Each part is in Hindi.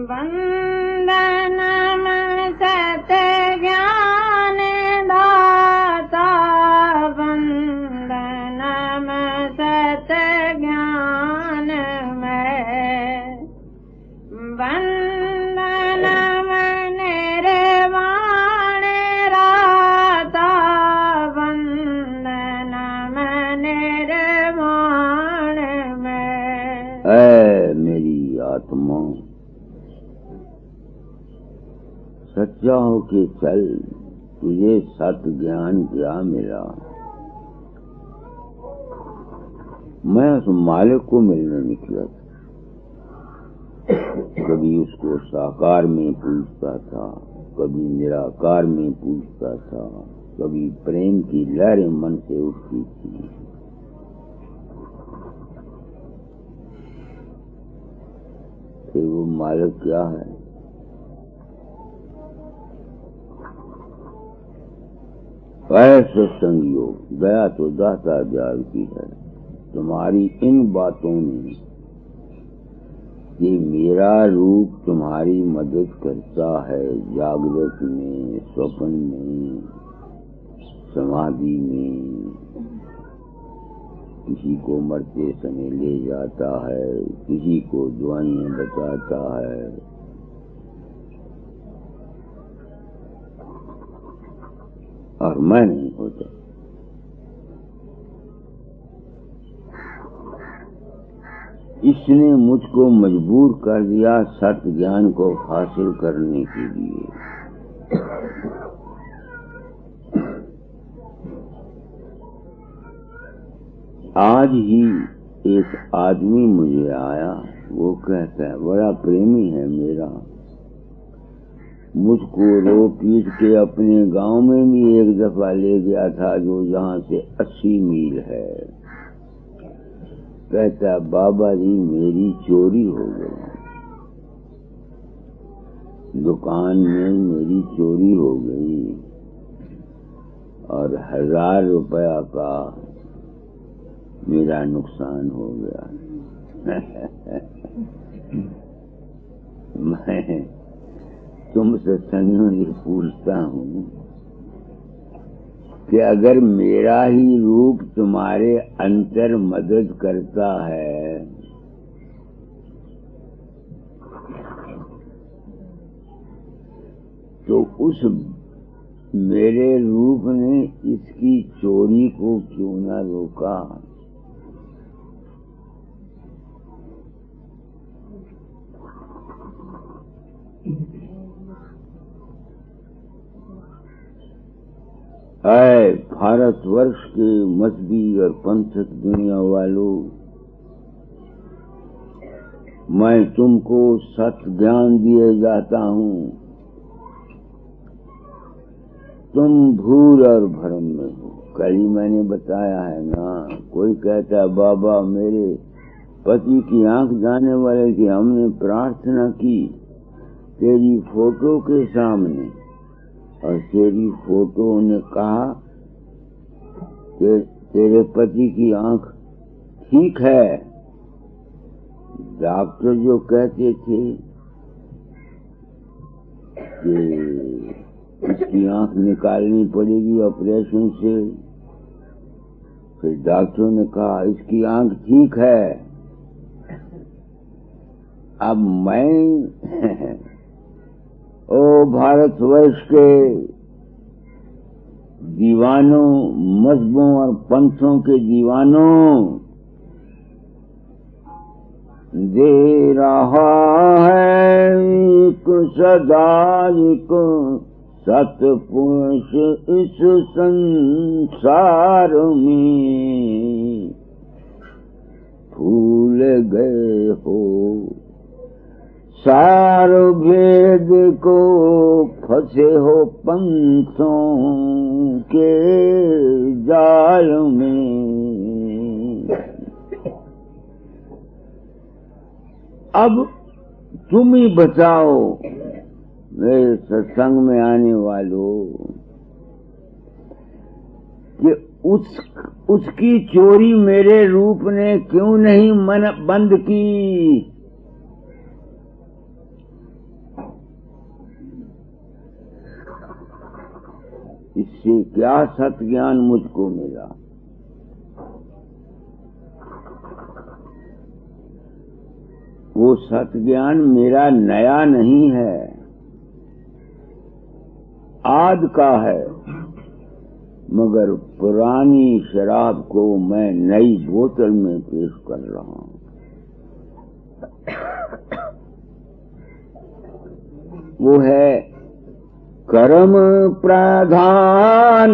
वंदनम सत ज्ञान दाता, वंदनम सत ज्ञान में, वंदनम निर्वाण राता, वंदनम निर्वाण में। ऐ मेरी आत्मा, सच्चा हो के चल, तुझे सत ज्ञान क्या मिला। मैं उस मालिक को मिलने निकला था। कभी उसको साकार में पूछता था, कभी निराकार में पूछता था, कभी प्रेम की लहरें मन से उठती थी। फिर वो मालिक क्या है? सत्संगियों, दया तो दाता दयाल की है। तुम्हारी इन बातों ने कि मेरा रूप तुम्हारी मदद करता है, जागृत में, स्वप्न में, समाधि में, किसी को मरते समय ले जाता है, किसी को दुआएं बताता है। और मैं नहीं होता। इसने मुझको मजबूर कर दिया सत्य ज्ञान को हासिल करने के लिए। आज ही एक आदमी मुझे आया, वो कहता है बड़ा प्रेमी है मेरा, मुझको रो पीट के अपने गांव में भी एक दफा ले गया था, जो यहाँ से 80 मील है। कहता बाबा जी मेरी चोरी हो गई, दुकान में मेरी चोरी हो गई और 1000 रुपया का मेरा नुकसान हो गया। मैं तुमसे संगियों से पूछता हूँ कि अगर मेरा ही रूप तुम्हारे अंतर मदद करता है तो उस मेरे रूप ने इसकी चोरी को क्यों न रोका। है भारतवर्ष के मजहबी और पंथक दुनिया वालों, मैं तुमको सत्य ज्ञान दिए जाता हूँ। तुम भूल और भ्रम में हो। कल ही मैंने बताया है ना, कोई कहता बाबा मेरे पति की आंख जाने वाले की, हमने प्रार्थना की तेरी फोटो के सामने और तेरी फोटो ने कहा कि तेरे पति की आंख ठीक है। डॉक्टर जो कहते थे कि इसकी आंख निकालनी पड़ेगी ऑपरेशन से, फिर डॉक्टरों ने कहा इसकी आंख ठीक है। अब मैं ओ भारतवर्ष के दीवानों, मजहबों और पंथों के दीवानों, दे रहा है एक सदा एक सतपुरुष इस संसार में। भूल गए हो सार भेद को, फंसे हो पंथों के जाल में। अब तुम ही बताओ मेरे सत्संग में आने वालों कि उसकी चोरी मेरे रूप ने क्यों नहीं बंद की। इससे क्या सत ज्ञान मुझको मिला? वो सत ज्ञान मेरा नया नहीं है, आद का है, मगर पुरानी शराब को मैं नई बोतल में पेश कर रहा हूं। वो है कर्म प्रधान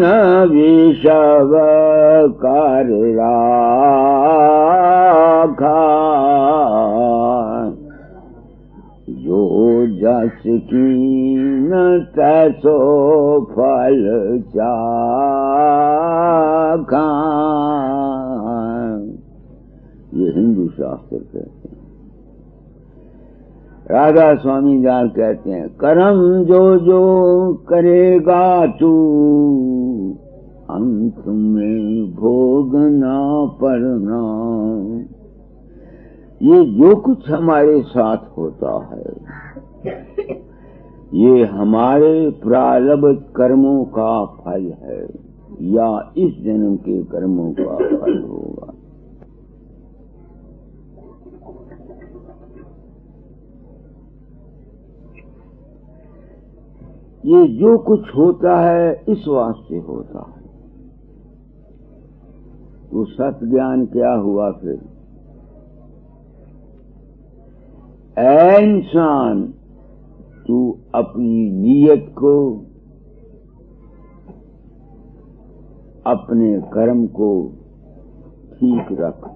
विषव कर राखा, जो जस कीन तैसो फल चाखा। ये हिंदू शास्त्र कहते हैं। राधा स्वामी दास कहते हैं, कर्म जो जो करेगा तू, अंत में भोगना पड़ना। ये जो कुछ हमारे साथ होता है, ये हमारे प्रारब्ध कर्मों का फल है, या इस जन्म के कर्मों का फल होगा। ये जो कुछ होता है इस वास्ते होता है। वो सत ज्ञान क्या हुआ फिर? ऐ इंसान, तू अपनी नीयत को, अपने कर्म को ठीक रख।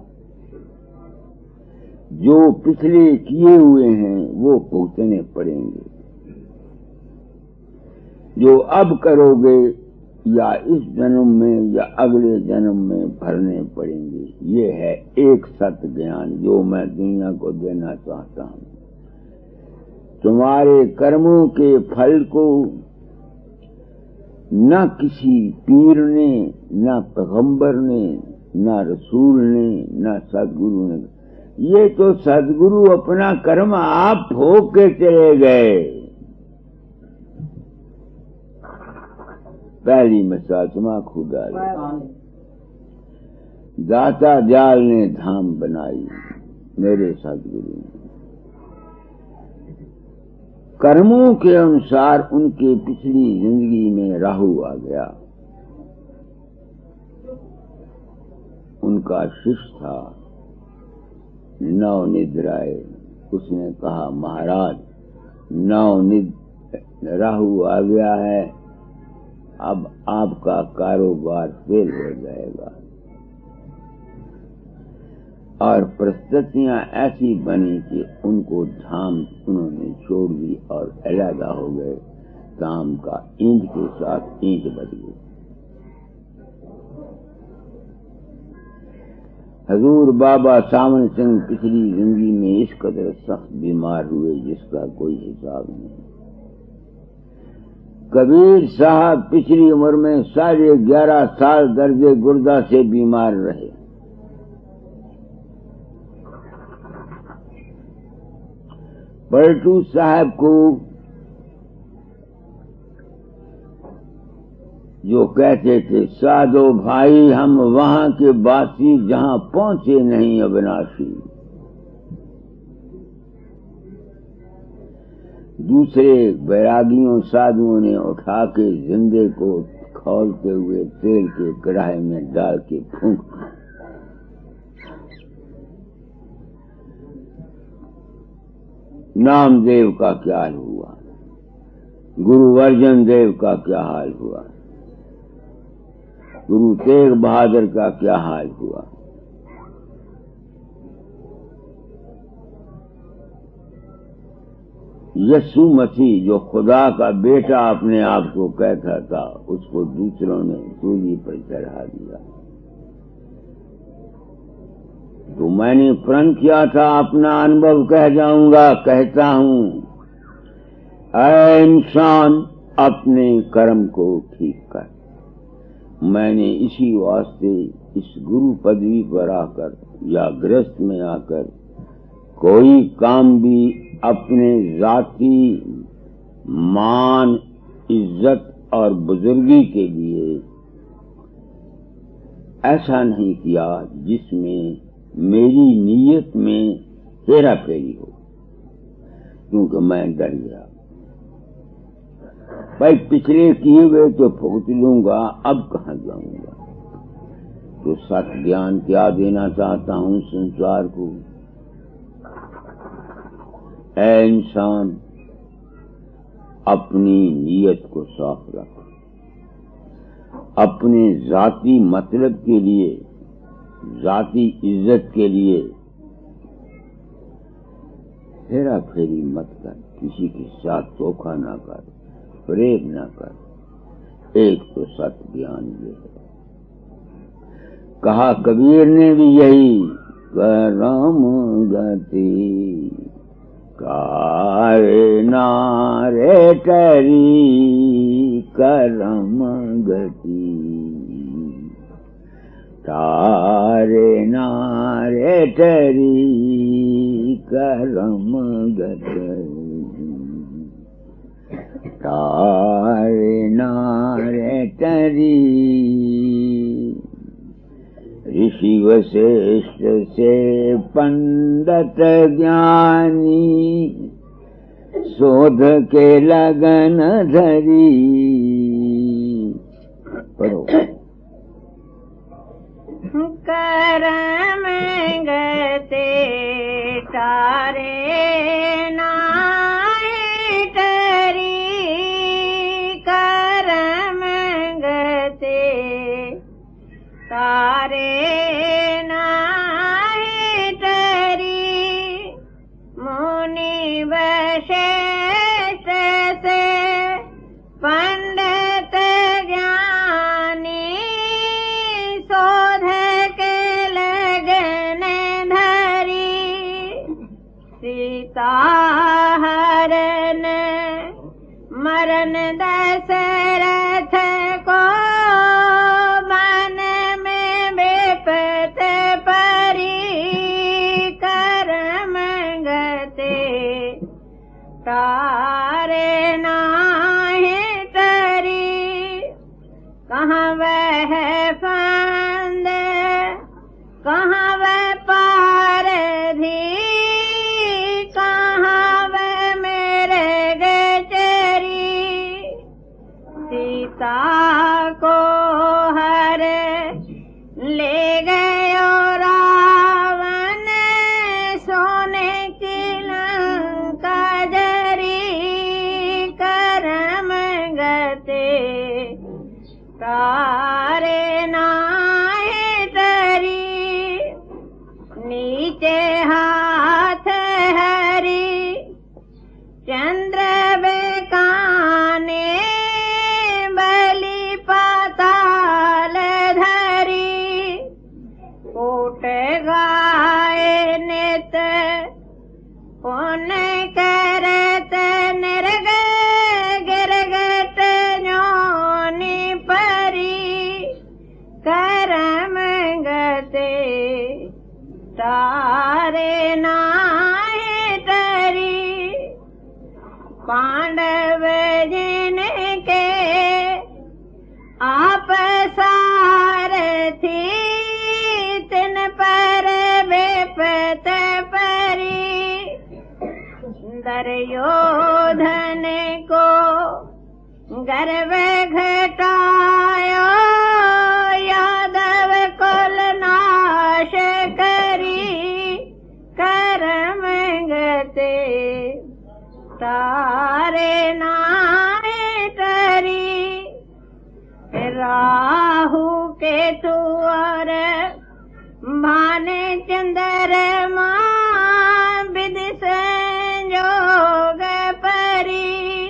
जो पिछले किए हुए हैं वो भुगतने पड़ेंगे, जो अब करोगे या इस जन्म में या अगले जन्म में भरने पड़ेंगे। ये है एक सत ज्ञान जो मैं दुनिया को देना चाहता हूं। तुम्हारे कर्मों के फल को न किसी पीर ने, न पैगंबर ने, न रसूल ने, न सदगुरु ने। ये तो सदगुरु अपना कर्म आप भोग के चले गए। पहली मिसाल तमाकू डाली, दाता जाल ने धाम बनाई, मेरे सदगुरु ने। कर्मों के अनुसार उनके पिछली जिंदगी में राहु आ गया। उनका शिष्य था नवनिद्राय। उसने कहा, महाराज राहु आ गया है, अब आपका कारोबार फेल हो जाएगा। और परिस्थितियां ऐसी बनी कि उनको धाम उन्होंने छोड़ दी और अलग हो गए। धाम का ईंट के साथ ईंट बच गई। हजूर बाबा सावन सिंह पिछली जिंदगी में इस कदर सख्त बीमार हुए जिसका कोई हिसाब नहीं। कबीर साहब पिछली उम्र में 11.5 साल दर्द गुर्दा से बीमार रहे। पलटू साहब को जो कहते थे, साधो भाई हम वहां के बासी जहां पहुंचे नहीं अविनाशी। दूसरे बैरागियों साधुओं ने उठा के जिंदे को खौलते हुए तेल के कढ़ाई में डाल के फूंक। नामदेव का क्या हाल हुआ, गुरु अर्जन देव का क्या हाल हुआ, गुरु तेग बहादुर का क्या हाल हुआ। यीशु मसीह जो खुदा का बेटा अपने आप को कहता था, उसको दूसरों ने सूली पर चढ़ा दिया। तो मैंने प्रण किया था, अपना अनुभव कह जाऊंगा, कहता हूं, ऐ इंसान अपने कर्म को ठीक कर। मैंने इसी वास्ते इस गुरु पदवी पर आकर या गृहस्थ में आकर कोई काम भी अपने जाति मान, इज्जत और बुजुर्गी के लिए ऐसा नहीं किया जिसमें मेरी नीयत में हेरा फेरी हो, क्योंकि मैं डर गया। भाई पिछले किए हुए तो भुगत लूंगा, अब कहाँ जाऊंगा। तो सत्य ज्ञान क्या देना चाहता हूं संसार को। ऐ इंसान, अपनी नीयत को साफ रख। अपने जाती मतलब के लिए, जाती इज्जत के लिए हेरा फेरी मत कर, किसी के साथ धोखा ना कर, प्रेम ना कर। एक तो सत्य ज्ञान ये है। कहा कबीर ने भी यही, करम गति कारे नारे टरी, करम गति तारे नारे टरी, करम गति तारे नारे टरी। ऋषि वशिष्ठ से पंडित ज्ञानी, शोध के लगन धरी। पढ़ो। करम गते तारे नाहि टरी, करम गते तारे नाहि टरी। मुनि वशिष्ठ से पंडित ज्ञानी, शोध के लगन धरी। सीता हरण मरण दशरथ को, मन में विपत परी। करम गते तारे नाहि टरी। कहाँ वह फंद, कहाँ वह पारधी, कहाँ वह मेरे गचरी। सीता को हर ले गयो रावण, सोने की लंका जरी। करम गते तारे नाहि टरी। नीचे हाथ हरि चंद्र बेकाने, बलि पाताल धरी। कोट गाय नित पुण्य करत, निर्ग गिरगट जोनि परी। करम गते तारे नाहि टरी। पांडव जिनके आप सारथी, तिन पर विपत परी। दुर्योधन को गर्व घटायो, यादव कुल नाश करी। करम गते तारे नाहि टरी। राहु केतु और भाने चंद्रमा, विधि संयोग परी।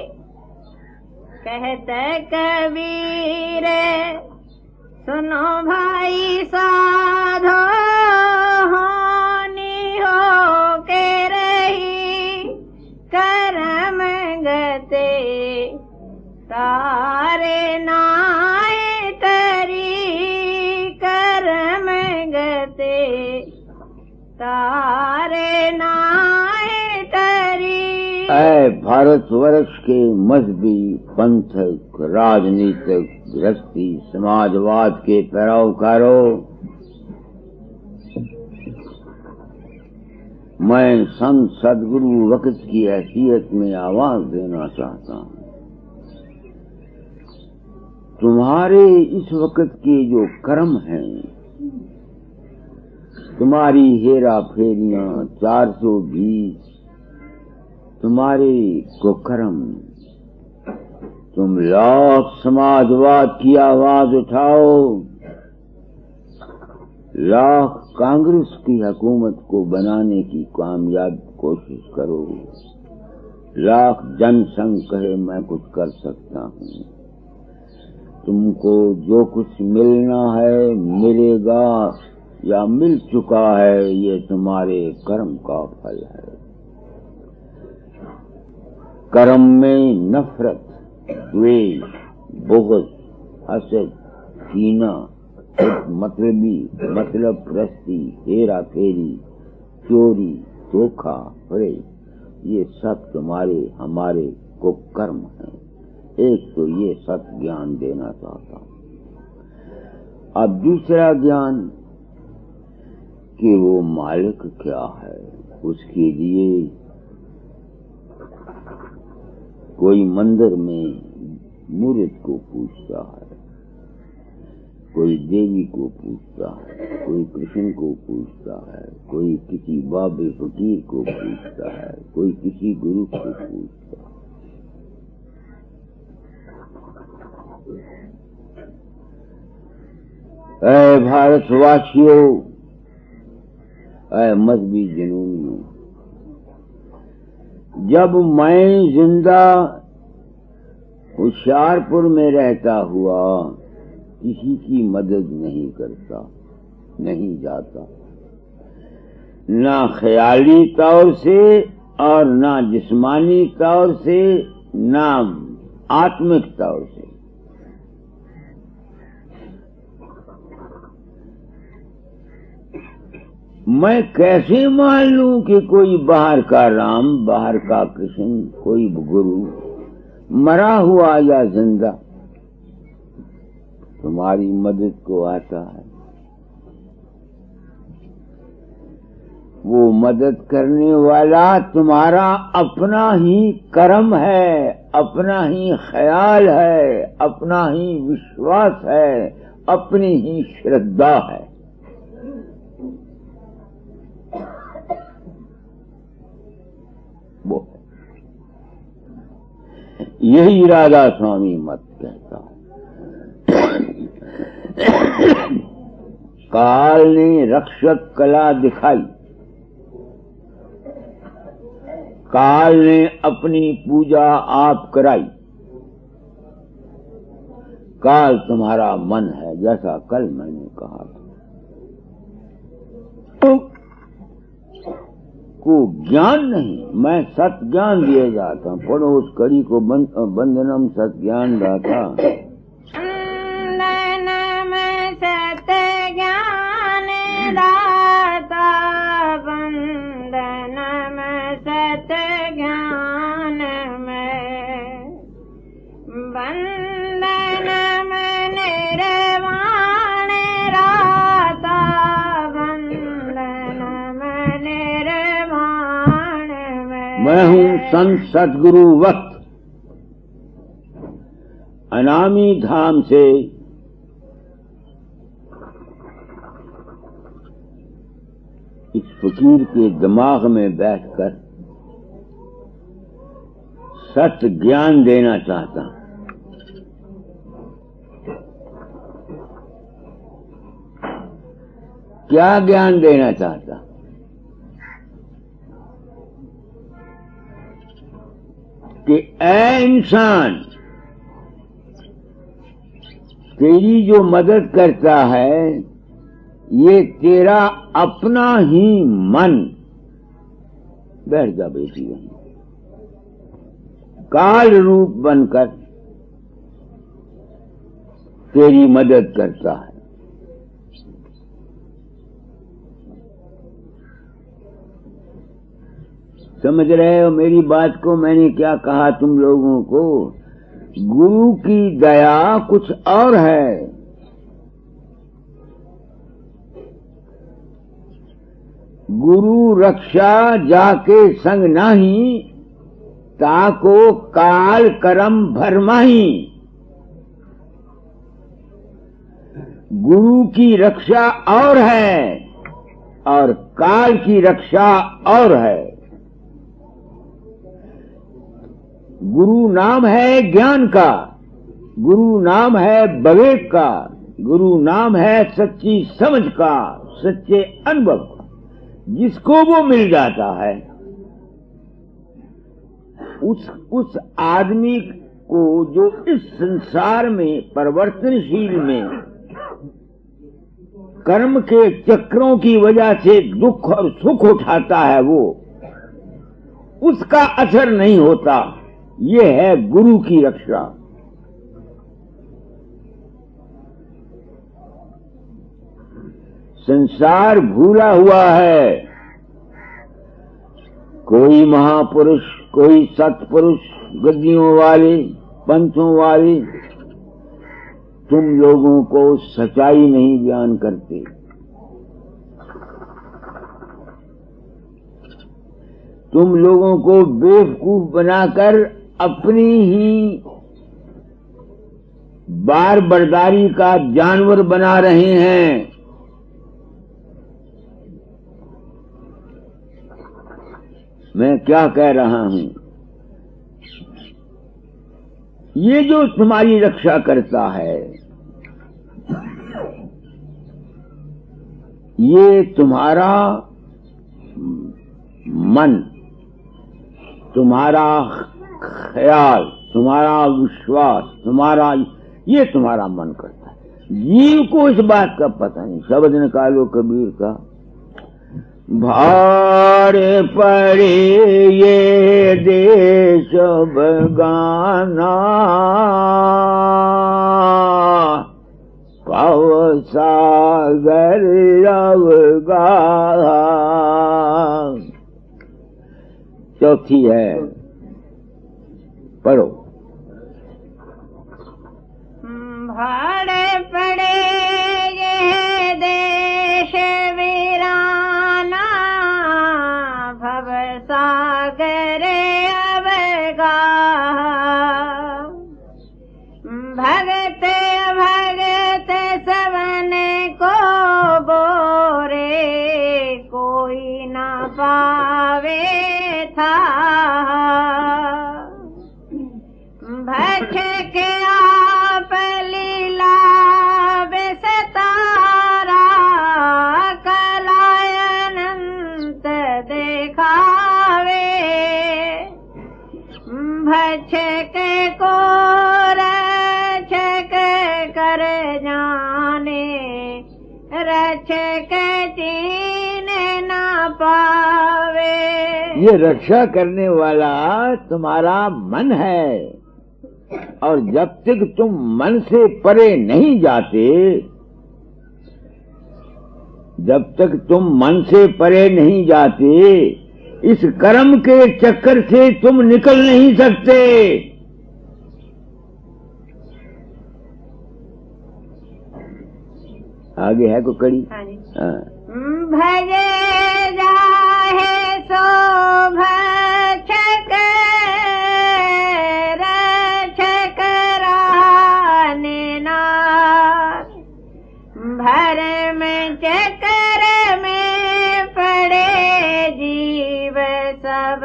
कहत कबीर सुनो भाई साधो, हानि हो के रही। करम गते तारे नाहि टरी। करम गते तारे नाहि टरी। ऐ भारतवर्ष के मजहबी, पंथक, राजनीतिक, गृहस्थी, समाजवाद के पैरोकारों, मैं संत सदगुरु वक्त की हैसियत में आवाज देना चाहता हूँ। तुम्हारे इस वक्त के जो कर्म हैं, तुम्हारी हेरा फेरियां 420, तुम्हारे कुकर्म, तुम लाख समाजवाद की आवाज उठाओ, लाख कांग्रेस की हुकूमत को बनाने की कामयाब कोशिश करो, लाख जनसंघ कहे मैं कुछ कर सकता हूँ, तुमको जो कुछ मिलना है मिलेगा या मिल चुका है, ये तुम्हारे कर्म का फल है। कर्म में नफरत, द्वेष, बुग़्ज़, हसद, कीना, मतलबी, मतलब प्रस्ती, हेरा फेरी, चोरी, धोखा, फरेब, ये सब तुम्हारे हमारे कुकर्म हैं। एक तो ये सत्य ज्ञान देना चाहता हूं। अब दूसरा ज्ञान कि वो मालिक क्या है, उसके लिए कोई मंदिर में मूर्त को पूछता है, कोई देवी को पूछता है, कोई कृष्ण को पूछता है, कोई किसी बाबे फकीर को पूछता है, कोई किसी गुरु को पूछता है। ऐ भारतवासियों, ऐ मजहबी जुनूनियों, जब मैं जिंदा होशियारपुर में रहता हुआ किसी की मदद नहीं करता, नहीं जाता, ना ख्याली तौर से और ना जिस्मानी तौर से, ना आत्मिक तौर से, मैं कैसे मान लूं कि कोई बाहर का राम, बाहर का कृष्ण, कोई गुरु मरा हुआ या जिंदा तुम्हारी मदद को आता है। वो मदद करने वाला तुम्हारा अपना ही कर्म है, अपना ही ख्याल है, अपना ही विश्वास है, अपनी ही श्रद्धा है। वो यही राधा स्वामी मत कहता है। काल ने रक्षक कला दिखाई, काल ने अपनी पूजा आप कराई, काल तुम्हारा मन है, जैसा कल मैंने कहा था। को ज्ञान नहीं, मैं सत्य ज्ञान दिए जाता हूँ। पढ़ो उस कड़ी को, बंदनम सत्य ज्ञान दाता। वंदनम सत्य ज्ञान दाता, वंदनम सत्य ज्ञान में, वंदनम निर्वाण राता, वंदनम निर्वाण में। मैं हूँ संत सदगुरु वक्त, अनामी धाम से इस फकीर के दिमाग में बैठकर सत्य ज्ञान देना चाहता हूं। क्या ज्ञान देना चाहता? कि ऐ इंसान, तेरी जो मदद करता है ये तेरा अपना ही मन। बैठ जा बेटी, काल रूप बनकर तेरी मदद करता है। समझ रहे हो मेरी बात को? मैंने क्या कहा तुम लोगों को? गुरु की दया कुछ और है। गुरु रक्षा जाके संग नाही, ताको काल करम भरमाही। गुरु की रक्षा और है और काल की रक्षा और है। गुरु नाम है ज्ञान का, गुरु नाम है विवेक का, गुरु नाम है सच्ची समझ का, सच्चे अनुभव का। जिसको वो मिल जाता है उस आदमी को जो इस संसार में परिवर्तनशील में कर्म के चक्रों की वजह से दुख और सुख उठाता है, वो उसका असर नहीं होता। ये है गुरु की रक्षा। संसार भूला हुआ है। कोई महापुरुष, कोई सत्पुरुष, गद्दियों वाले, पंथों वाले तुम लोगों को सच्चाई नहीं बयान करते। तुम लोगों को बेवकूफ बनाकर अपनी ही बार बर्दारी का जानवर बना रहे हैं। मैं क्या कह रहा हूं? ये जो तुम्हारी रक्षा करता है, ये तुम्हारा मन, तुम्हारा ख्याल, तुम्हारा विश्वास, ये तुम्हारा मन करता है। जीव को इस बात का पता नहीं। शब्द निकालो कबीर का, भार पड़े ये देश बगाना, पव सागर अवगाहा। चौथी है, पढ़ो। भाड़े पड़े ये देश वीराना, भव सागर अवगाहा। भगत भगत सबन को बोरे, कोई न पावे था। भटक आप लीला विस्तारा, कलाय अनंत देखावे। भटक को रक्षक कर जाने, रक्षक चीन न पावे। ये रक्षा करने वाला तुम्हारा मन है, और जब तक तुम मन से परे नहीं जाते, जब तक तुम मन से परे नहीं जाते, इस कर्म के चक्कर से तुम निकल नहीं सकते। आगे है को कड़ी। भजे जाहे सो भक्षक, रक्षक रानिनाथ। भरम चक्कर में पड़े जीव सब,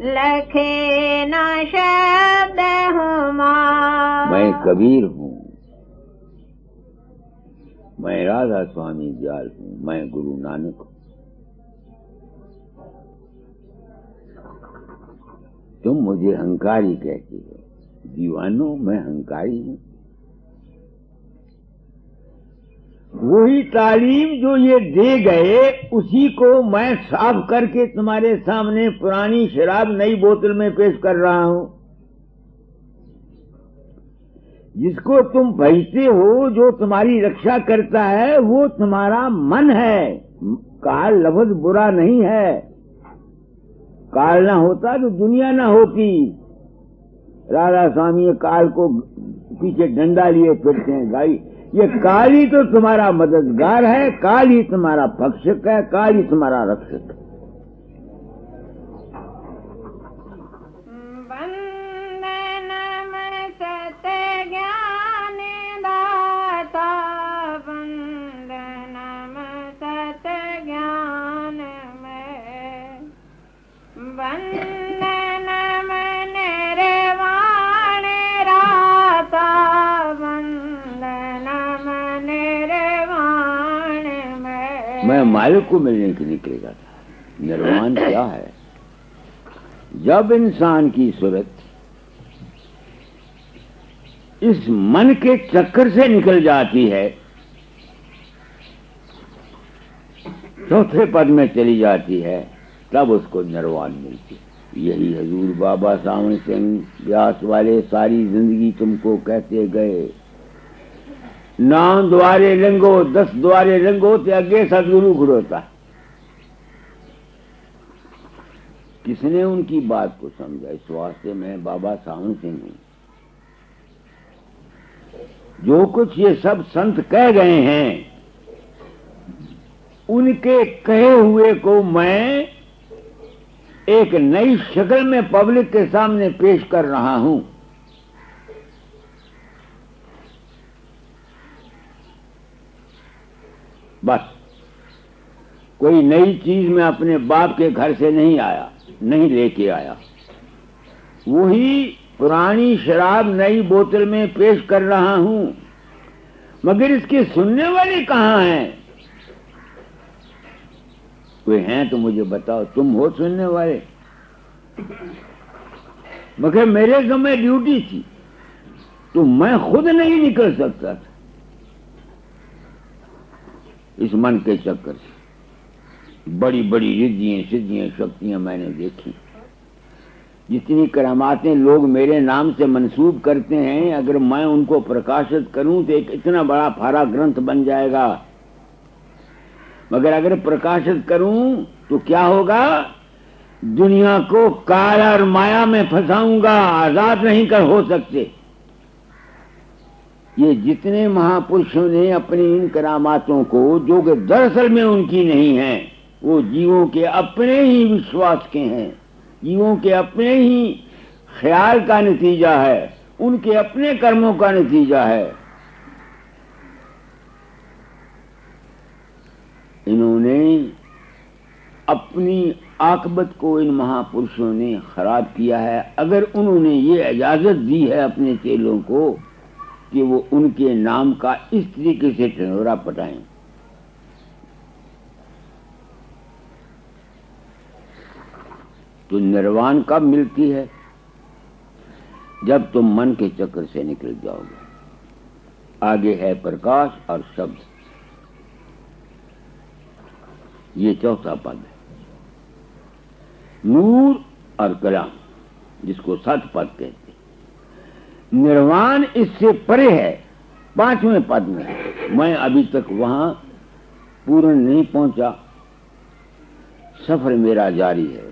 लखे न शब्द हुमा। मैं कबीर हूँ, मैं राधा स्वामी दयाल हूँ, मैं गुरु नानक हूँ। तुम मुझे अहंकारी कहते हो। दीवानो, मैं अहंकारी हूँ। वही तालीम जो ये दे गए, उसी को मैं साफ करके तुम्हारे सामने पुरानी शराब नई बोतल में पेश कर रहा हूँ। जिसको तुम भजते हो, जो तुम्हारी रक्षा करता है, वो तुम्हारा मन है। काल लफ्ज बुरा नहीं है, काल ना होता तो दुनिया ना होती। राधा स्वामी ये काल को पीछे डंडा लिए फिरते हैं। गाई ये काल ही तो तुम्हारा मददगार है, काल ही तुम्हारा भक्षक है, काल ही तुम्हारा रक्षक है। मैं मालिक को मिलने के निकलेगा था। निर्वाण क्या है? जब इंसान की सूरत इस मन के चक्कर से निकल जाती है, चौथे पद में चली जाती है, तब उसको निर्वाण मिलती है। यही हजूर बाबा सावन सिंह व्यास वाले सारी जिंदगी तुमको कहते गए, 9 द्वारे लंघो 10 द्वारे लंघो ते अगे सदगुरु खड़ोता। किसने उनकी बात को समझा? इस वास्ते मैं बाबा सावन सिंह हूं। जो कुछ ये सब संत कह गए हैं, उनके कहे हुए को मैं एक नई शक्ल में पब्लिक के सामने पेश कर रहा हूं। बस कोई नई चीज मैं अपने बाप के घर से नहीं लेके आया। वही पुरानी शराब नई बोतल में पेश कर रहा हूं, मगर इसके सुनने वाले कहां हैं? कोई हैं तो मुझे बताओ, तुम हो सुनने वाले? मगर मेरे समय ड्यूटी थी तो मैं खुद नहीं निकल सकता था इस मन के चक्कर से। बड़ी बड़ी रिद्धियां सिद्धियां शक्तियां मैंने देखी। जितनी करामातें लोग मेरे नाम से मंसूब करते हैं, अगर मैं उनको प्रकाशित करूं तो एक इतना बड़ा फारा ग्रंथ बन जाएगा। मगर अगर प्रकाशित करूं तो क्या होगा? दुनिया को काल और माया में फंसाऊंगा, आजाद नहीं कर हो सकते। ये जितने महापुरुषों ने अपनी इन करामातों को, जो कि दरअसल में उनकी नहीं है, वो जीवों के अपने ही विश्वास के हैं, जीवों के अपने ही ख्याल का नतीजा है, उनके अपने कर्मों का नतीजा है। इन्होंने अपनी आकबत को इन महापुरुषों ने खराब किया है। अगर उन्होंने ये इजाजत दी है अपने चेलों को कि वो उनके नाम का इस तरीके से ढिंढोरा पटाएं, तो निर्वाण कब मिलती है? जब तुम मन के चक्कर से निकल जाओगे। आगे है प्रकाश और शब्द, ये चौथा पद है। नूर और कलाम, जिसको सत पद कहते हैं। निर्वाण इससे परे है, 5वें पद में। मैं अभी तक वहां पूर्ण नहीं पहुंचा, सफर मेरा जारी है।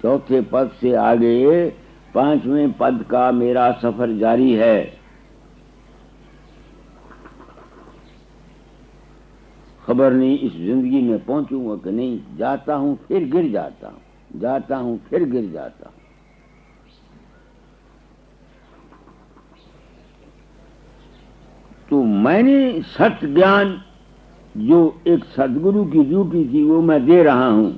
चौथे पद से आगे 5वें पद का मेरा सफर जारी है। खबर नहीं इस जिंदगी में पहुंचूंगा कि नहीं। जाता हूं फिर गिर जाता हूं, जाता हूं फिर गिर जाता हूं। तो मैंने सत्य ज्ञान, जो एक सदगुरु की ड्यूटी थी, वो मैं दे रहा हूं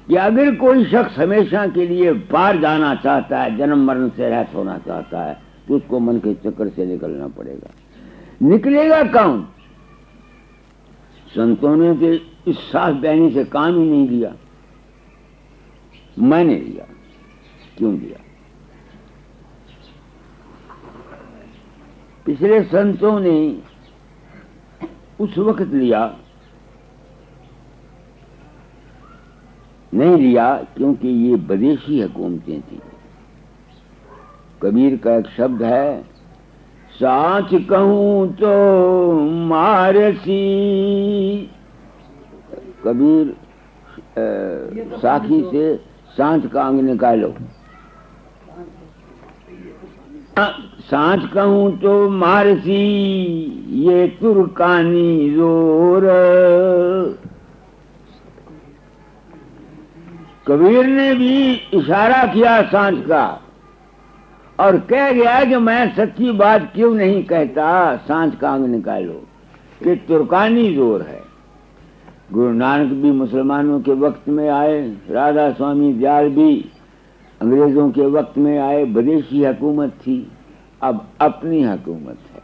कि अगर कोई शख्स हमेशा के लिए पार जाना चाहता है, जन्म मरण से रहित होना चाहता है, तो उसको मन के चक्कर से निकलना पड़ेगा। निकलेगा कौन? संतों ने तो इस सास बहनी से काम ही नहीं लिया, मैंने लिया। क्यों लिया? पिछले संतों ने उस वक्त लिया नहीं लिया क्योंकि ये बदेशी हुकूमतें थी। कबीर का एक शब्द है, साच कहूं तो मारसी। कबीर साखी से सांच का अंग निकालो। सांच कहूँ तो मारसी ये तुर्कानी जोर। कबीर ने भी इशारा किया सांच का और कह गया कि मैं सच्ची बात क्यों नहीं कहता, सांच का अंग निकालो, कि तुर्कानी जोर है। गुरु नानक भी मुसलमानों के वक्त में आए, राधा स्वामी दयाल भी अंग्रेजों के वक्त में आए, विदेशी हुकूमत थी, अब अपनी हुकूमत है।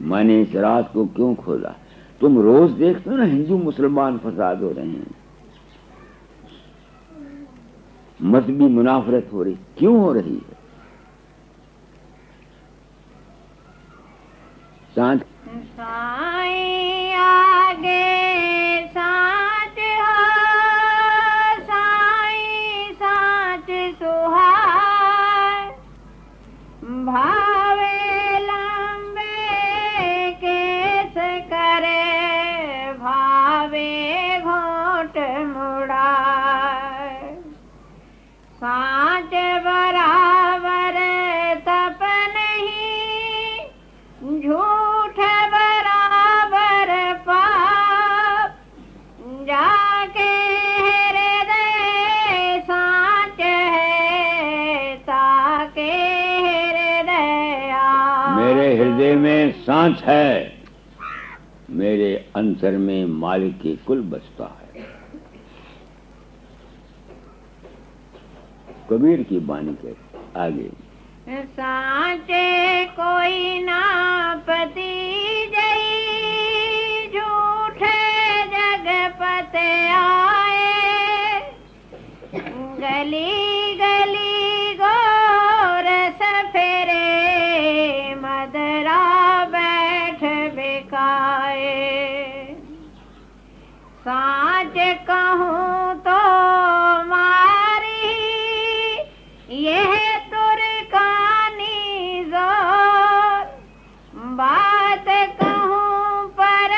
मैंने इस रात को क्यों खोला? तुम रोज देखते हो ना हिंदू मुसलमान फसाद हो रहे हैं, मजहबी मुनाफरत हो रही, क्यों हो रही है? सांच साईं आगे सांच हो, साईं सांच सुहाय, भावे लंबे केस करे, भावे घोट मुड़ाए, सांच बराबर तप नहीं, झूठ बराबर पाप, जाके हृदय सांच है, ताके हृदय आप। मेरे हृदय में सांच है, मेरे अंतर में मालिक की कुल बसता है। कबीर की बानी के आगे सांचे कोई ना पति जई, झूठे जगपत आए, गली गली गोरस फेरे, मदरा बैठ बिकाए, सांच कहूँ तो मारी यह तुर्कानी जोर, बात कहूँ पर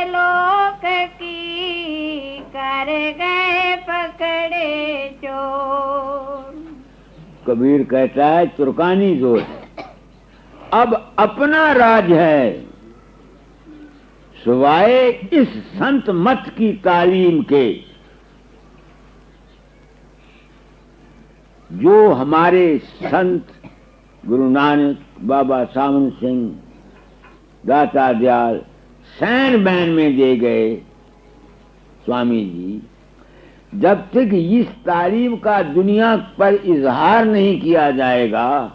लोक की, कर गए पकड़े चोर। कबीर कहता है तुर्कानी जोर है, अब अपना राज है, सिवाय इस संत मत की तालीम के जो हमारे संत गुरु नानक, बाबा सावन सिंह, दाता दयाल सैन बैन में दे गए स्वामी जी, जब तक इस तालीम का दुनिया पर इजहार नहीं किया जाएगा,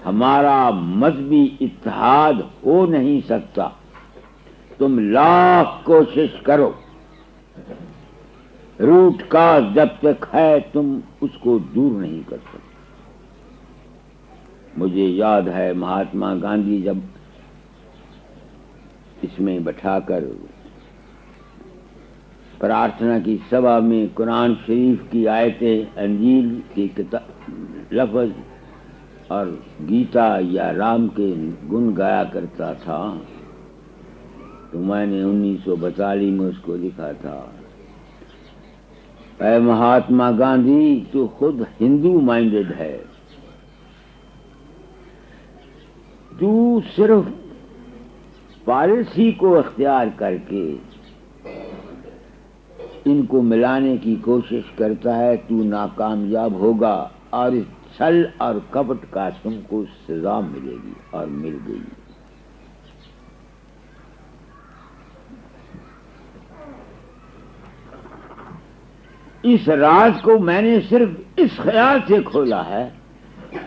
हमारा मजहबी इत्तेहाद हो नहीं सकता। तुम लाख कोशिश करो, रूट का जब तक है तुम उसको दूर नहीं कर सकते। मुझे याद है महात्मा गांधी जब इसमें बैठाकर प्रार्थना की सभा में कुरान शरीफ की आयतें, अंजील की किताब लफ्ज और गीता या राम के गुण गाया करता था, तो मैंने 1942 में उसको लिखा था, ऐ महात्मा गांधी, तू खुद हिंदू माइंडेड है, तू सिर्फ पॉलिसी को अख्तियार करके इनको मिलाने की कोशिश करता है, तू नाकामयाब होगा और इस छल और कपट का तुमको सजा मिलेगी, और मिल गई। इस राज को मैंने सिर्फ इस ख्याल से खोला है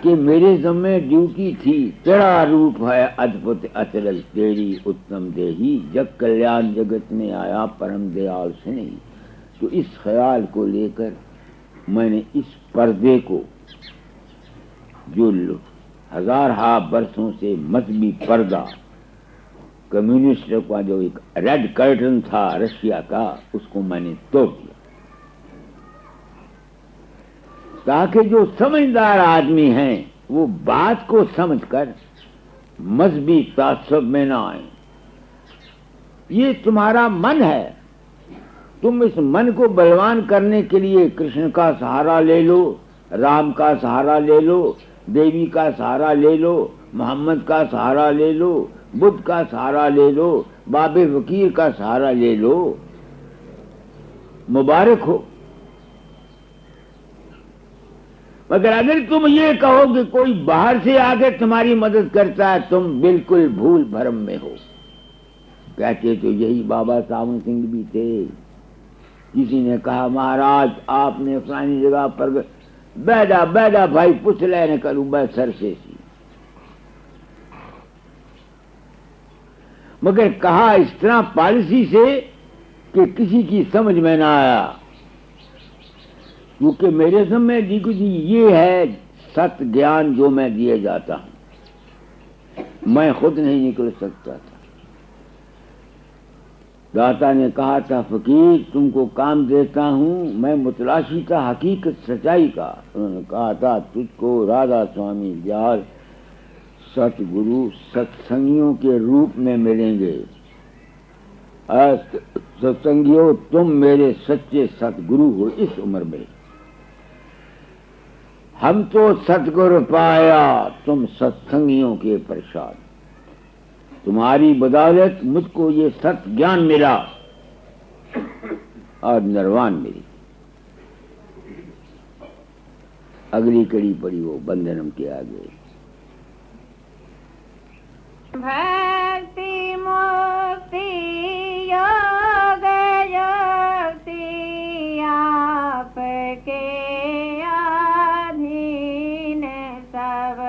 कि मेरे ज़म्मे ड्यूटी थी, तेरा रूप है अद्भुत अचरज तेरी उत्तम देही, जग कल्याण जगत में आया परम दयाल से नहीं। तो इस ख्याल को लेकर मैंने इस पर्दे को, जो हजार बरसों से मजहबी पर्दा, कम्युनिस्टों का जो एक रेड कर्टन था रशिया का, उसको मैंने तोड़ दिया, ताकि जो समझदार आदमी हैं वो बात को समझकर मजहबी तासुब में ना आए। ये तुम्हारा मन है। तुम इस मन को बलवान करने के लिए कृष्ण का सहारा ले लो, राम का सहारा ले लो, देवी का सहारा ले लो, मोहम्मद का सहारा ले लो, बुद्ध का सहारा ले लो, बाबे फकीर का सहारा ले लो। मुबारक हो। मगर अगर तुम ये कहो कि कोई बाहर से आकर तुम्हारी मदद करता है, तुम बिल्कुल भूल भरम में हो। कहते तो यही बाबा सावन सिंह भी थे। किसी ने कहा महाराज आपने फलानी जगह पर बैठा बैठा भाई पूछ लेने करूं मैं सर से। मगर कहा इस तरह पॉलिसी से कि किसी की समझ में ना आया, क्योंकि मेरे समय देखो जी ये है सत्य ज्ञान जो मैं दिए जाता हूं, मैं खुद नहीं निकल सकता था। दाता ने कहा था फकीर तुमको काम देता हूं, मैं मुतलाशी था हकीकत सच्चाई का। उन्होंने कहा था तुझको राधा स्वामी व्यास सतगुरु सत्संगियों के रूप में मिलेंगे। सत्संगियों तुम मेरे सच्चे सतगुरु हो इस उम्र में। हम तो सतगुरु पाया, तुम सत्संगियों के प्रसाद। तुम्हारी बदौलत मुझको ये सत्य ज्ञान मिला और निर्वाण मिली। अगली कड़ी पड़ी वो बंधनम के आगे। भक्ति मुक्ति योग युक्ति आपके अधीन सब,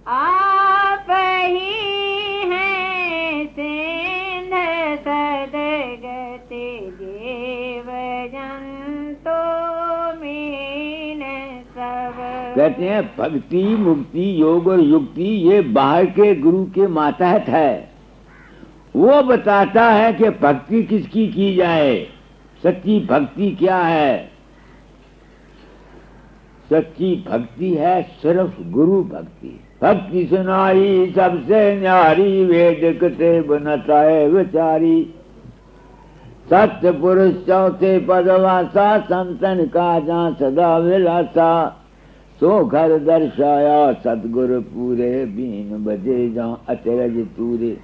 आप ही हैं सिंध सदगति जीव जंतु मीन सब। कहते हैं भक्ति मुक्ति योग और युक्ति ये बाहर के गुरु के मातहत है। वो बताता है कि भक्ति किसकी की जाए, सच्ची भक्ति क्या है। सच्ची भक्ति है सिर्फ गुरु भक्ति। भक्ति सुनाई सबसे न्यारी, वेद कते बनताए विचारी। सत्य पुरुष चौथे पदवासा, संतन का जहाँ सदा विलासा। सो घर दर्शाया सतगुरु पूरे, बीन बजे जहाँ अचरज तूरे।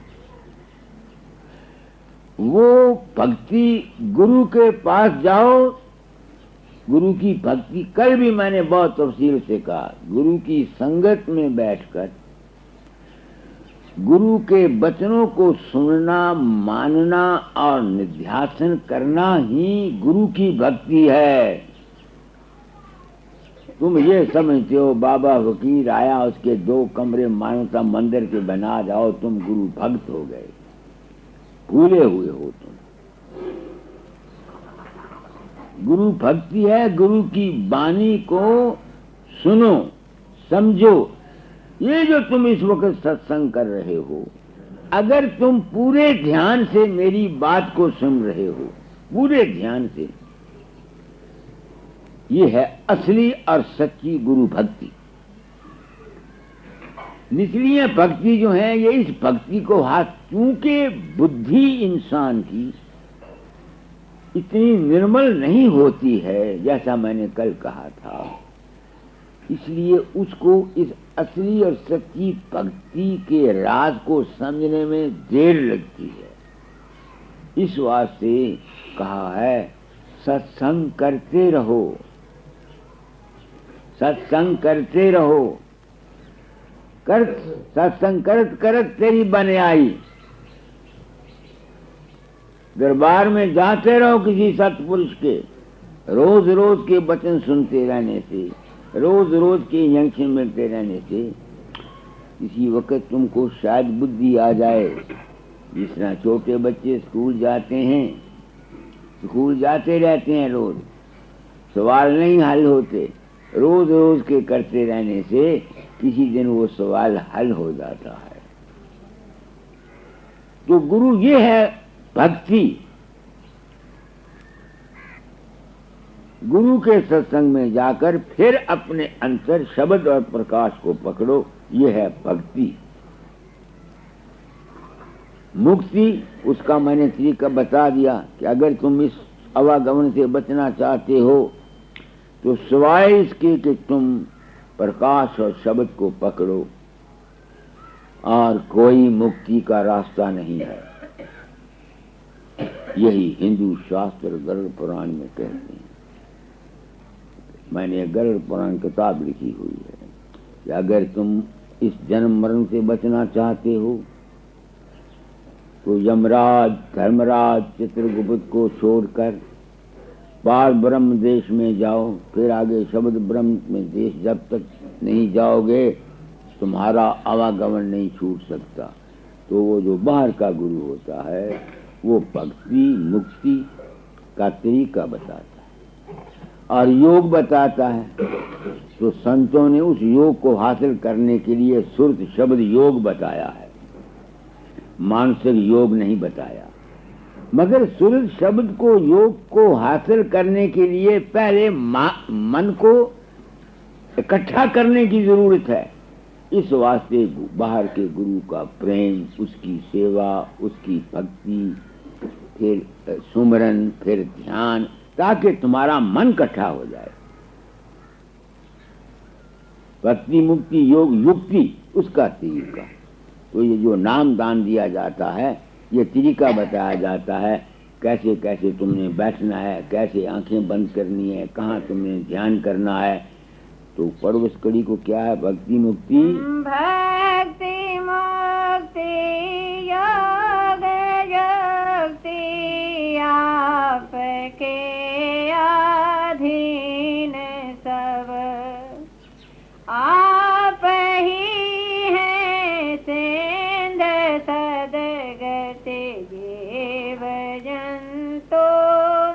वो भक्ति गुरु के पास जाओ, गुरु की भक्ति। कल भी मैंने बहुत तफसील से कहा, गुरु की संगत में बैठकर गुरु के वचनों को सुनना, मानना और निध्यासन करना ही गुरु की भक्ति है। तुम ये समझते हो बाबा फकीर आया उसके 2 कमरे मानवता मंदिर के बना जाओ, तुम गुरु भक्त हो गए। भूले हुए हो तुम। गुरु भक्ति है, गुरु की वाणी को सुनो समझो। ये जो तुम इस वक्त सत्संग कर रहे हो, अगर तुम पूरे ध्यान से मेरी बात को सुन रहे हो, पूरे ध्यान से, ये है असली और सच्ची गुरु भक्ति। निचली भक्ति जो है ये इस भक्ति को हाथ, क्योंकि बुद्धि इंसान की इतनी निर्मल नहीं होती है जैसा मैंने कल कहा था, इसलिए उसको इस असली और सच्ची भक्ति के राज को समझने में देर लगती है। इस वास्ते कहा है सत्संग करते रहो, सत्संग करते रहो। सत्संग करत करत तेरी बन आई। दरबार में जाते रहो किसी सत्पुरुष के, रोज रोज के वचन सुनते रहने से, रोज रोज के जंक्शन मिलते रहने से किसी वक्त तुमको शायद बुद्धि आ जाए। जिस तरह छोटे बच्चे स्कूल जाते हैं, स्कूल जाते रहते हैं, रोज सवाल नहीं हल होते, रोज रोज के करते रहने से किसी दिन वो सवाल हल हो जाता है। तो गुरु ये है भक्ति। गुरु के सत्संग में जाकर फिर अपने अंतर शब्द और प्रकाश को पकड़ो, ये है भक्ति। मुक्ति उसका मैंने तरीका बता दिया कि अगर तुम इस आवागमन से बचना चाहते हो तो सिवाय इसके कि तुम प्रकाश और शब्द को पकड़ो और कोई मुक्ति का रास्ता नहीं है। यही हिंदू शास्त्र गरुड़ पुराण में कहते हैं। मैंने गरुड़ पुराण किताब लिखी हुई है कि अगर तुम इस जन्म मरण से बचना चाहते हो तो यमराज धर्मराज चित्रगुप्त को छोड़कर पार ब्रह्म देश में जाओ, फिर आगे शब्द ब्रह्म में देश जब तक नहीं जाओगे तुम्हारा आवागमन नहीं छूट सकता। तो वो जो बाहर का गुरु होता है वो भक्ति मुक्ति का तरीका बताता है और योग बताता है। तो संतों ने उस योग को हासिल करने के लिए सुरत शब्द योग बताया है, मानसिक योग नहीं बताया। मगर सुरत शब्द को योग को हासिल करने के लिए पहले मन को इकट्ठा करने की जरूरत है। इस वास्ते बाहर के गुरु का प्रेम, उसकी सेवा, उसकी भक्ति, फिर सुमरन, फिर ध्यान, ताकि तुम्हारा मन इकट्ठा हो जाए। भक्ति मुक्ति योग युक्ति उसका तरीका। तो ये जो नाम दान दिया जाता है ये तरीका बताया जाता है, कैसे कैसे तुमने बैठना है, कैसे आंखें बंद करनी है, कहाँ तुमने ध्यान करना है। तो पर्व इस कड़ी को क्या है? भक्ति मुक्ति भक्ति मुक्ति योग युक्ति आपके अधीन सब, आप ही हैं सिंध सदगति जीव जंतु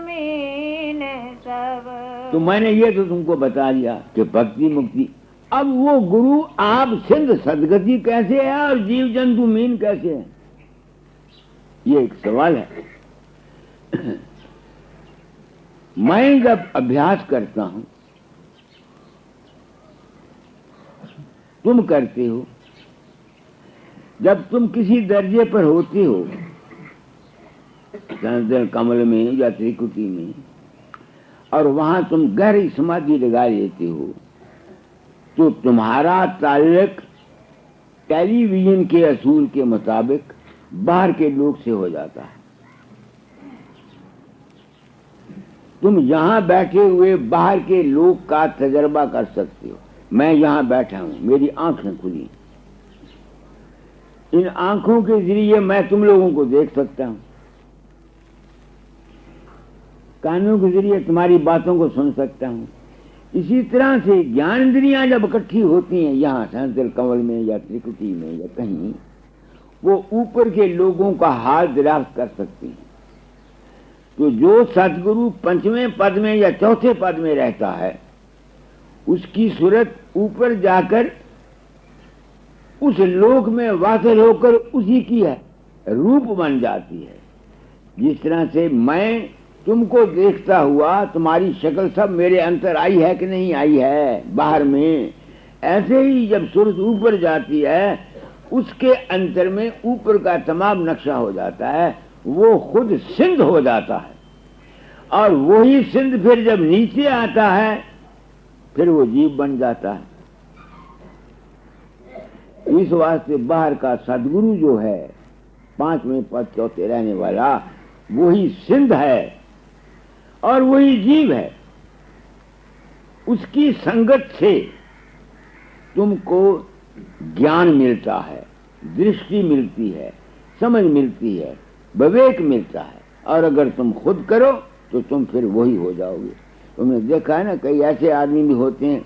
मीन सब। तो मैंने ये तो तुमको बता दिया कि भक्ति मुक्ति। अब वो गुरु आप सिंध सदगति कैसे है और जीव जंतु मीन कैसे है, ये एक सवाल है। मैं जब अभ्यास करता हूं, तुम करते हो, जब तुम किसी दर्जे पर होते हो कमल में या त्रिकुटी में और वहां तुम गहरी समाधि लगा लेते हो तो तुम्हारा ताल्लुक टेलीविजन के असूल के मुताबिक बाहर के लोग से हो जाता है। तुम यहां बैठे हुए बाहर के लोग का तजर्बा कर सकते हो। मैं यहां बैठा हूं, मेरी आंखें खुली, इन आंखों के जरिए मैं तुम लोगों को देख सकता हूं, कानों के जरिए तुम्हारी बातों को सुन सकता हूं। इसी तरह से ज्ञान इंद्रियां जब इकट्ठी होती हैं यहाँ सहस्त्र कमल में या त्रिकुटी में या कहीं, वो ऊपर के लोगों का हाल दरियाफ्त कर सकती हैं। तो जो सतगुरु पंचवें पद में या चौथे पद में रहता है उसकी सूरत ऊपर जाकर उस लोक में वासल होकर उसी की है रूप बन जाती है। जिस तरह से मैं तुमको देखता हुआ तुम्हारी शक्ल सब मेरे अंतर आई है कि नहीं आई है बाहर में, ऐसे ही जब सूरत ऊपर जाती है उसके अंतर में ऊपर का तमाम नक्शा हो जाता है, वो खुद सिंध हो जाता है। और वही सिंध फिर जब नीचे आता है फिर वो जीव बन जाता है। इस वास्ते बाहर का सदगुरु जो है पांचवें पद चौथे रहने वाला वही सिंध है और वही जीव है। उसकी संगत से तुमको ज्ञान मिलता है, दृष्टि मिलती है, समझ मिलती है, विवेक मिलता है। और अगर तुम खुद करो तो तुम फिर वही हो जाओगे। तुमने देखा है ना, कई ऐसे आदमी भी होते हैं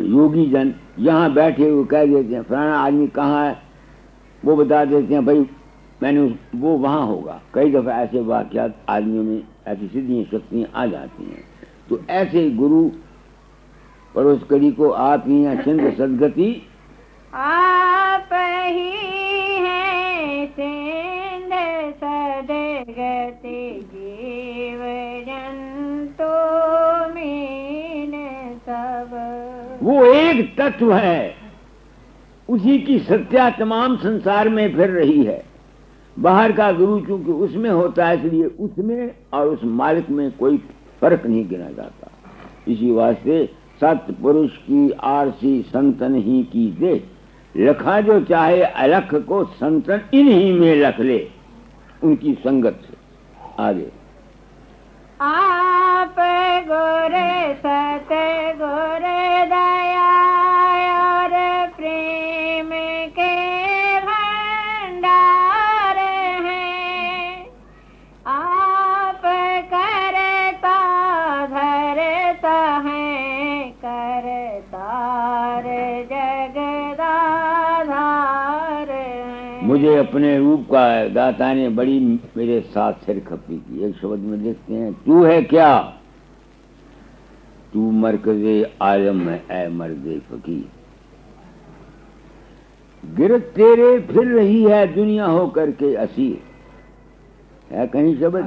योगी जन, यहाँ बैठे हुए कह देते हैं फलाना आदमी कहाँ है, वो बता देते हैं भाई मैंने वो वहाँ होगा। कई दफा ऐसे वाक़यात आदमियों में ऐसी सिद्धियाँ शक्तियाँ आ जाती हैं। तो ऐसे गुरु पड़ोस कड़ी को आप ही हैं सिंध सदगति, आप ही हैं सिंध सदगति जीव जंतु मीन सब। वो एक तत्व है, उसी की सत्या तमाम संसार में फिर रही है। बाहर का गुरु चूंकि उसमें होता है, इसलिए उसमें और उस मालिक में कोई फर्क नहीं गिना जाता। इसी वास्ते सतपुरुष की आरसी संतन ही की दे, लखा जो चाहे अलख को संतन इन्हीं में लख ले, उनकी संगत से। आगे आप गुरु सत गुरु दया और प्रेम के भंडार हैं। आप करता धरता है करतार जगदाधार हैं। मुझे अपने रूप का दाता ने बड़ी मेरे साथ सिर खपी की। एक शब्द में देखते हैं, तू है क्या, तू मरकज़े आलम है ऐ मर्दे फकीर। गिरत तेरे फिर रही है दुनिया हो करके असीर। है कहीं शब्द?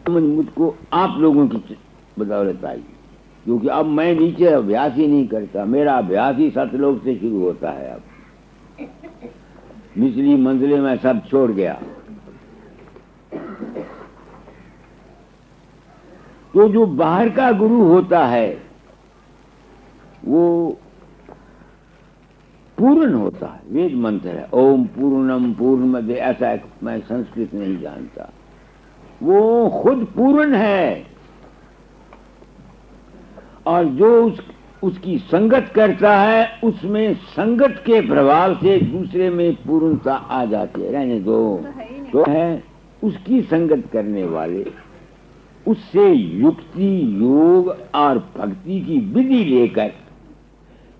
मुझको आप लोगों की बदौलत आई, क्योंकि अब मैं नीचे अभ्यास ही नहीं करता। मेरा अभ्यास ही सतलोक से शुरू होता है। अब निचली मंजिलें में सब छोड़ गया। तो जो बाहर का गुरु होता है वो पूर्ण होता है। वेद मंत्र है, ओम पूर्णम पूर्णमदे, ऐसा मैं संस्कृत नहीं जानता। वो खुद पूर्ण है, और जो उसकी संगत करता है उसमें संगत के प्रभाव से दूसरे में पूर्णता आ जाती है। रहने दो, तो है उसकी संगत करने वाले उससे युक्ति योग और भक्ति की विधि लेकर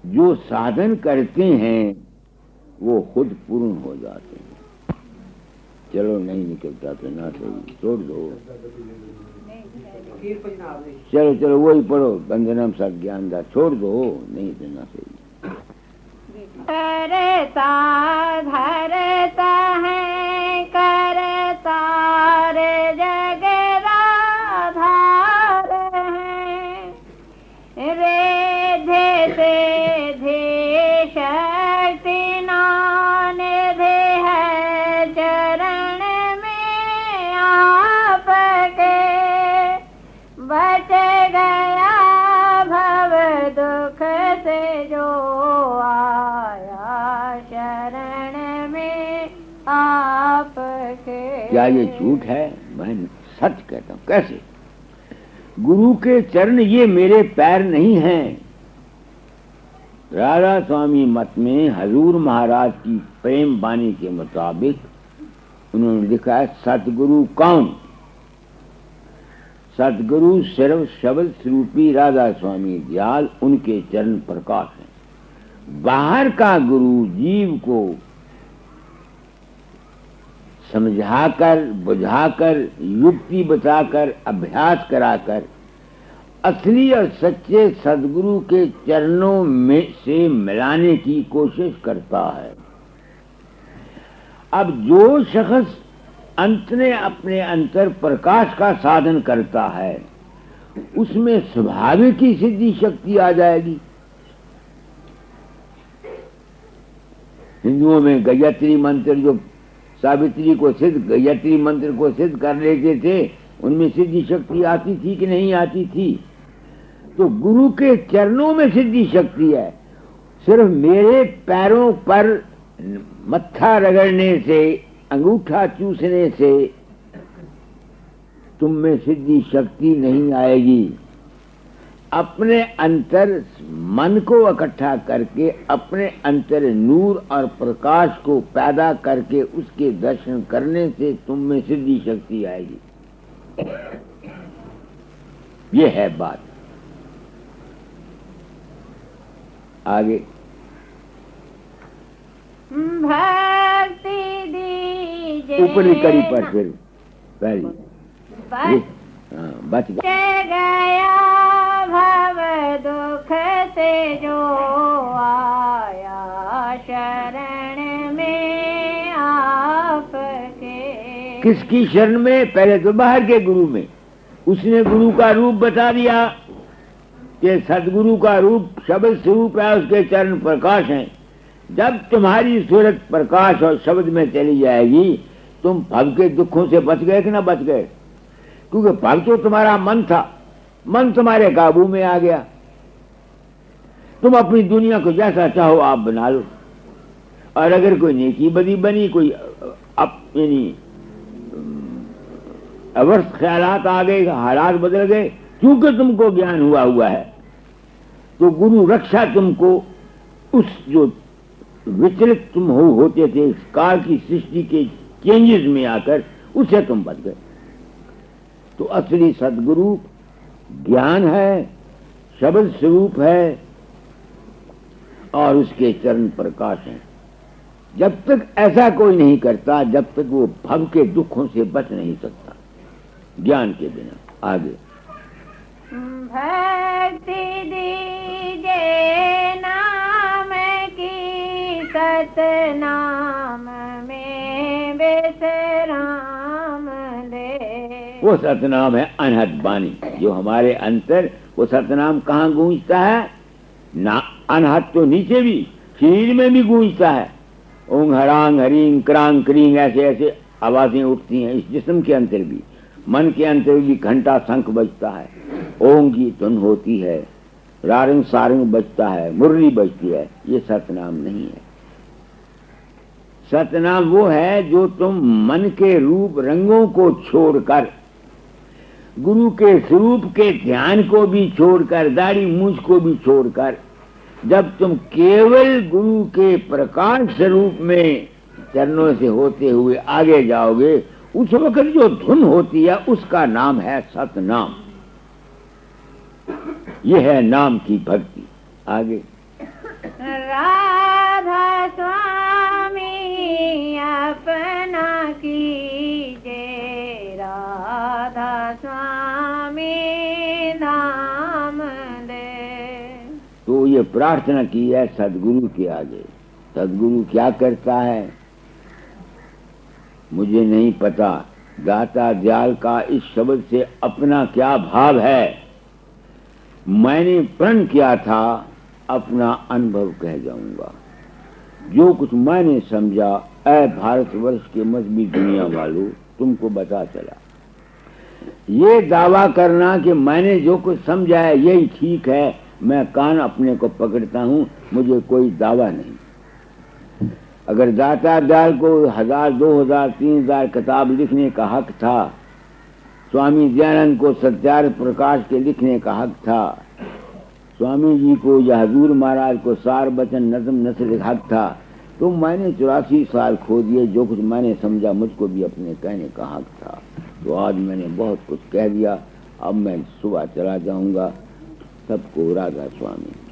जो साधन करते हैं वो खुद पूर्ण हो जाते हैं। चलो नहीं निकलता तो ना सही, छोड़ दो। चलो चलो वही पढ़ो, बंधनम सत ज्ञान दा, छोड़ दो, नहीं देना सही। करता धरता है करतार जगदाधार है। रेधे से धे शक्ति नान धे है चरण में आपके। बच गया भव दुख से जो आया शरण में आपके। क्या ये झूठ है? मैं सच कहता हूँ। कैसे? गुरु के चरण ये मेरे पैर नहीं हैं। राधा स्वामी मत में हजूर महाराज की प्रेम वाणी के मुताबिक उन्होंने लिखा है, सतगुरु कौन? सतगुरु सर्व शब्द स्वरूपी राधा स्वामी दयाल, उनके चरण प्रकाश हैं। बाहर का गुरु जीव को समझाकर बुझाकर युक्ति बताकर अभ्यास कराकर असली और सच्चे सदगुरु के चरणों में से मिलाने की कोशिश करता है। अब जो शख्स अंत ने अपने अंतर प्रकाश का साधन करता है उसमें स्वाभाविक ही सिद्धि शक्ति आ जाएगी। हिंदुओं में गायत्री मंत्र जो सावित्री को सिद्ध, गायत्री मंत्र को सिद्ध कर लेते थे, उनमें सिद्धि शक्ति आती थी कि नहीं आती थी? तो गुरु के चरणों में सिद्धि शक्ति है। सिर्फ मेरे पैरों पर मत्था रगड़ने से, अंगूठा चूसने से तुम में सिद्धि शक्ति नहीं आएगी। अपने अंतर मन को इकट्ठा करके अपने अंतर नूर और प्रकाश को पैदा करके उसके दर्शन करने से तुम में सिद्धि शक्ति आएगी। ये है बात। आगे भक्ति दीजिए ऊपरी कड़ी पर फिर पहली बच गया भव दुख से जो आया शरण में आपके। किसकी शरण में? पहले तो बाहर के गुरु में। उसने गुरु का रूप बता दिया, कि सदगुरु का रूप शब्द स्वरूप है, उसके चरण प्रकाश हैं। जब तुम्हारी सूरत प्रकाश और शब्द में चली जाएगी, तुम भव के दुखों से बच गए कि ना बच गए? क्योंकि भव तो तुम्हारा मन था, मन तुम्हारे काबू में आ गया। तुम अपनी दुनिया को जैसा चाहो आप बना लो, और अगर कोई नेकी बदी बनी, कोई अपनी अवर्थ ख्यालात आ गए, हालात बदल गए, क्योंकि तुमको ज्ञान हुआ है, तो गुरु रक्षा तुमको उस जो विचलित तुम होते थे इस काल की सृष्टि के चेंजेस में आकर, उससे तुम बच गए। तो असली सदगुरु ज्ञान है, शब्द स्वरूप है और उसके चरण प्रकाश हैं। जब तक ऐसा कोई नहीं करता, जब तक वो भव के दुखों से बच नहीं सकता ज्ञान के बिना। आगे भक्ति दीजे नाम की, सतनाम में विश्राम दे। वो सतनाम है अनहद बानी, जो हमारे अंतर, वो सतनाम कहाँ गूंजता है ना? अनहद तो नीचे भी, शरीर में भी गूंजता है। ओंग हरांग हरिंग क्रांग क्रींग ऐसे ऐसे आवाजें उठती हैं इस जिस्म के अंतर भी। मन के अंतर भी घंटा शंख बजता है, ओंग की धुन होती है, रारंग सारंग बजता है, मुरली बजती है। ये सतनाम नहीं है। सतनाम वो है जो तुम मन के रूप रंगों को छोड़कर, गुरु के स्वरूप के ध्यान को भी छोड़कर, दाढ़ी मूंछ को भी छोड़कर, जब तुम केवल गुरु के प्रकाश स्वरूप में चरणों से होते हुए आगे जाओगे, उस वक्त जो धुन होती है उसका नाम है सतनाम। यह है नाम की भक्ति। आगे राधा स्वामी अपना कीजे, राधा स्वामी नाम दे। तो ये प्रार्थना की है सदगुरु के आगे। सदगुरु क्या करता है मुझे नहीं पता। दाता दयाल का इस शब्द से अपना क्या भाव है, मैंने प्रण किया था, अपना अनुभव कह जाऊंगा। जो कुछ मैंने समझा, ऐ भारतवर्ष के मजहबी दुनिया वालों, तुमको बता चला। ये दावा करना कि मैंने जो कुछ समझा है यही ठीक है, मैं कान अपने को पकड़ता हूं, मुझे कोई दावा नहीं। अगर दाता दयाल को 1000, 2000, 3000 किताब लिखने का हक था, स्वामी दयानंद को सत्यार्थ प्रकाश के लिखने का हक था, स्वामी जी को या हजूर महाराज को सार बचन नज़म नस्र हक था, तो मैंने 84 साल खो दिए। जो कुछ मैंने समझा मुझको भी अपने कहने का हक था। तो आज मैंने बहुत कुछ कह दिया, अब मैं सुबह चला जाऊंगा। सबको राधा स्वामी।